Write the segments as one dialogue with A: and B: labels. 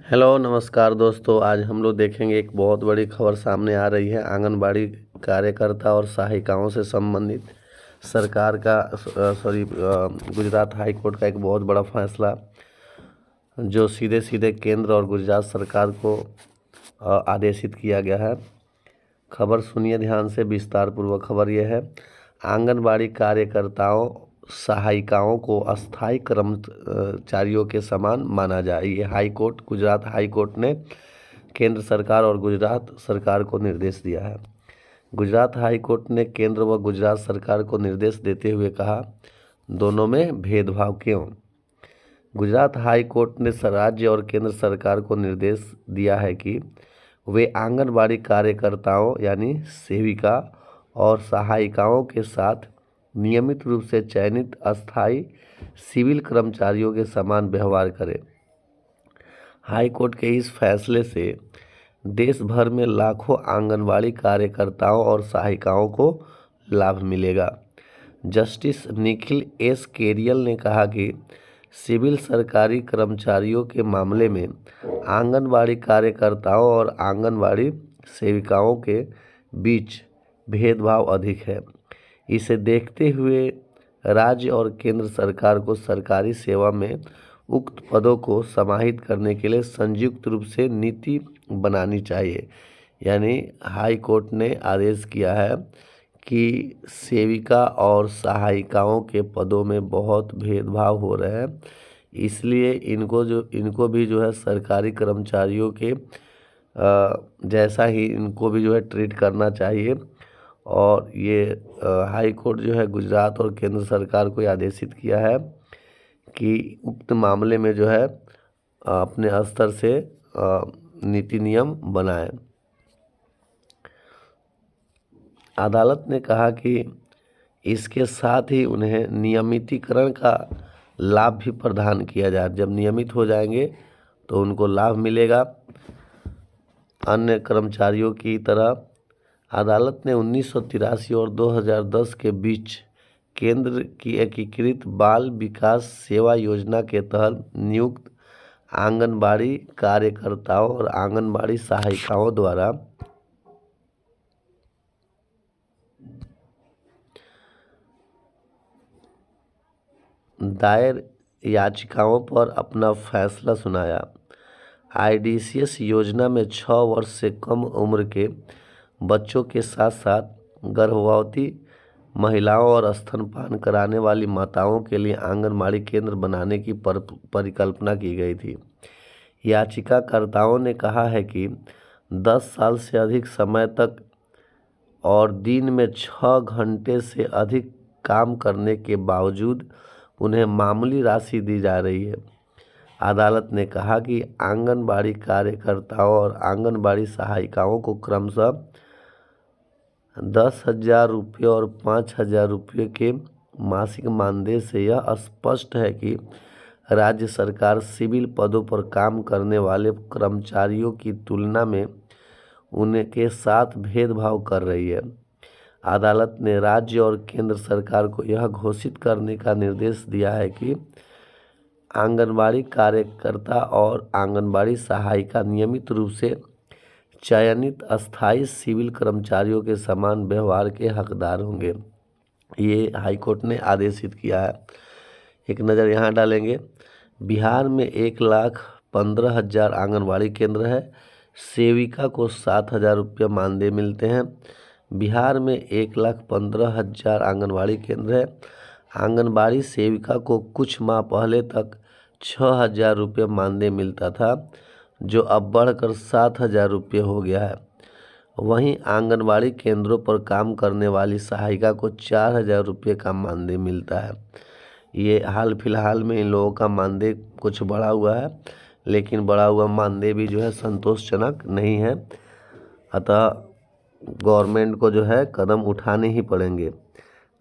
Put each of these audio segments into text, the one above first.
A: Hello नमस्कार दोस्तों। आज हम लोग देखेंगे एक बहुत बड़ी खबर सामने आ रही है। आंगनबाड़ी कार्यकर्ता और सहायिकाओं से संबंधित सरकार का गुजरात हाई कोर्ट का एक बहुत बड़ा फैसला जो सीधे सीधे केंद्र और गुजरात सरकार को आदेशित किया गया है। खबर सुनिए ध्यान से, विस्तार पूर्वक खबर यह है। आंगनबाड़ी कार्यकर्ताओं सहायिकाओं को अस्थायी कर्मचारियों के समान माना जाए। ये high court, Gujarat high court ने केंद्र सरकार और गुजरात सरकार को निर्देश दिया है। गुजरात हाई कोर्ट ने केंद्र व गुजरात सरकार को निर्देश देते हुए कहा, दोनों में भेदभाव क्यों? गुजरात हाई कोर्ट ने राज्य और केंद्र सरकार को निर्देश दिया है कि वे आंगनबाड़ी कार्यकर्ताओं यानी सेविका और सहायिकाओं के साथ नियमित रूप से चयनित अस्थायी सिविल कर्मचारियों के समान व्यवहार करें। हाई कोर्ट के इस फैसले से देश भर में लाखों आंगनबाड़ी कार्यकर्ताओं और सहायिकाओं को लाभ मिलेगा। जस्टिस निखिल एस केरियल ने कहा कि सिविल सरकारी कर्मचारियों के मामले में आंगनबाड़ी कार्यकर्ताओं और आंगनबाड़ी सेविकाओं के बीच भेदभाव अधिक है। इसे देखते हुए राज्य और केंद्र सरकार को सरकारी सेवा में उक्त पदों को समाहित करने के लिए संयुक्त रूप से नीति बनानी चाहिए। यानी हाई कोर्ट ने आदेश किया है कि सेविका और सहायिकाओं के पदों में बहुत भेदभाव हो रहे हैं, इसलिए इनको भी जो है सरकारी कर्मचारियों के जैसा ही इनको भी जो है ट्रीट करना चाहिए। और ये हाई कोर्ट जो है गुजरात और केंद्र सरकार को आदेशित किया है कि उक्त मामले में जो है अपने स्तर से नीति नियम बनाएं। अदालत ने कहा कि इसके साथ ही उन्हें नियमितीकरण का लाभ भी प्रदान किया जाए। जब नियमित हो जाएंगे तो उनको लाभ मिलेगा अन्य कर्मचारियों की तरह। अदालत ने 1983 और 2010 के बीच केंद्र की एकीकृत बाल विकास सेवा योजना के तहत नियुक्त आंगनबाड़ी कार्यकर्ताओं और आंगनबाड़ी सहायिकाओं द्वारा दायर याचिकाओं पर अपना फैसला सुनाया। आईडीसीएस योजना में 6 वर्ष से कम उम्र के बच्चों के साथ साथ गर्भवती महिलाओं और स्तनपान कराने वाली माताओं के लिए आंगनबाड़ी केंद्र बनाने की परिकल्पना की गई थी। याचिकाकर्ताओं ने कहा है कि 10 साल से अधिक समय तक और दिन में 6 घंटे से अधिक काम करने के बावजूद उन्हें मामूली राशि दी जा रही है। अदालत ने कहा कि आंगनबाड़ी कार्यकर्ताओं और आंगनबाड़ी सहायिकाओं को क्रमशः 10,000 रुपये और 5,000 रुपये के मासिक मानदेय से यह स्पष्ट है कि राज्य सरकार सिविल पदों पर काम करने वाले कर्मचारियों की तुलना में उनके साथ भेदभाव कर रही है। अदालत ने राज्य और केंद्र सरकार को यह घोषित करने का निर्देश दिया है कि आंगनबाड़ी कार्यकर्ता और आंगनबाड़ी सहायिका नियमित रूप से चयनित अस्थायी सिविल कर्मचारियों के समान व्यवहार के हकदार होंगे। ये हाईकोर्ट ने आदेशित किया है। एक नज़र यहाँ डालेंगे। बिहार में 1,15,000 आंगनबाड़ी केंद्र है। सेविका को 7,000 रुपये मानदेय मिलते हैं। बिहार में 1,15,000 आंगनबाड़ी केंद्र है। आंगनबाड़ी सेविका को कुछ माह पहले तक 6,000 रुपये मानदेय मिलता था, जो अब बढ़कर 7,000 रुपये हो गया है। वहीं आंगनबाड़ी केंद्रों पर काम करने वाली सहायिका को 4,000 रुपये का मानदेय मिलता है। ये हाल फिलहाल में इन लोगों का मानदेय कुछ बढ़ा हुआ है, लेकिन बढ़ा हुआ मानदेय भी जो है संतोषजनक नहीं है। अतः गवर्नमेंट को जो है कदम उठाने ही पड़ेंगे।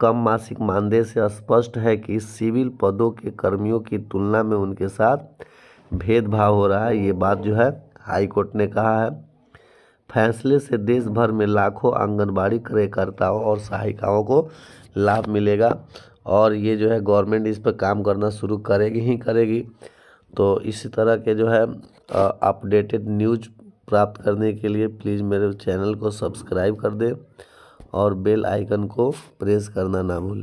A: कम मासिक मानदेय से स्पष्ट है कि सिविल पदों के कर्मियों की तुलना में उनके साथ भेदभाव हो रहा है। ये बात जो है हाई कोर्ट ने कहा है। फैसले से देश भर में लाखों आंगनबाड़ी कार्यकर्ताओं और सहायिकाओं को लाभ मिलेगा और ये जो है गवर्नमेंट इस पर काम करना शुरू करेगी ही करेगी। तो इसी तरह के जो है अपडेटेड न्यूज प्राप्त करने के लिए प्लीज़ मेरे चैनल को सब्सक्राइब कर दें और बेल आइकन को प्रेस करना ना भूलें।